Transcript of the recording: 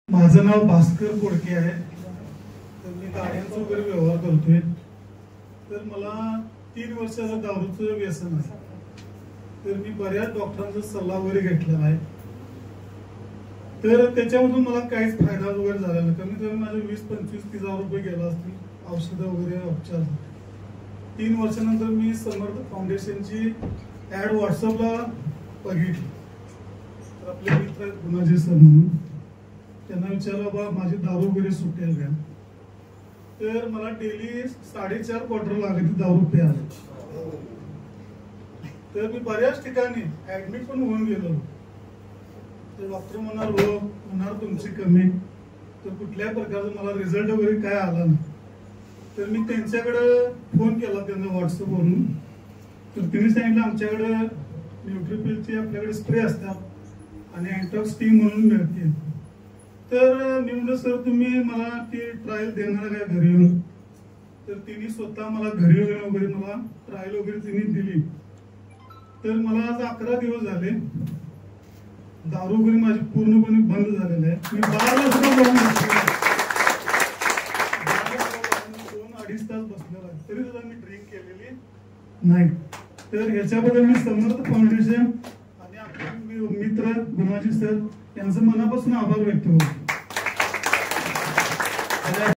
माझं नाव भास्कर कोडके आहे। तर मी गाड्यांचा वगैरे व्यवहार करतोय। तर मला 3 वर्षाचं दारूचं व्यसन आहे। तर मी बऱ्याच डॉक्टरांचा सल्ला वगैरे घेतलेला आहे। तर त्याच्यामधून मला काहीच फायदा वगैरे झाला नाही। कमीत कमी माझे 20-25-30 रुपये गेला असतील औषधं वगैरे उपचार। 3 वर्षानंतर मी समर्थ फाउंडेशनची ऍड व्हॉट्सअपला बघितली। तर आपले मित्र गुणाजी सर म्हणून त्यांना विचारलं बा माझी दारू वगैरे सुटेल का। तर मला डेली 4.5 क्वार्टर लागायची दारू प्यायला। तर मी बऱ्याच ठिकाणी ऍडमिट पण होऊन गेलो। तर डॉक्टर म्हणणार तुमची कमी। तर कुठल्या प्रकारचा मला रिझल्ट वगैरे काय आला नाही। तर मी त्यांच्याकडे फोन केला त्यांना व्हॉट्सअपवरून। तर त्यांनी सांगितलं आमच्याकडे न्यूट्रिपिलची आपल्याकडे स्प्रे असतात आणि अँटॉक्स टी म्हणून मिळते। तर मी म्हणलं सर तुम्ही मला ती ट्रायल देणार काय घरी येऊन। तर तिने स्वतः मला घरी येऊन वगैरे मला ट्रायल वगैरे तिने दिली। तर मला आज 11 दिवस झाले दारू वगैरे माझी पूर्णपणे बंद झालेली आहे। मी 12ला सुद्धा जाऊन 2-2.5 तास बसलेला आहे तरी सुद्धा मी ड्रिंक केलेली नाही। तर ह्याच्याबद्दल मी समर्थ फाउंडेशन आणि आपले मित्र गुणाजी सर यांचं मनापासून आभार व्यक्त करतो।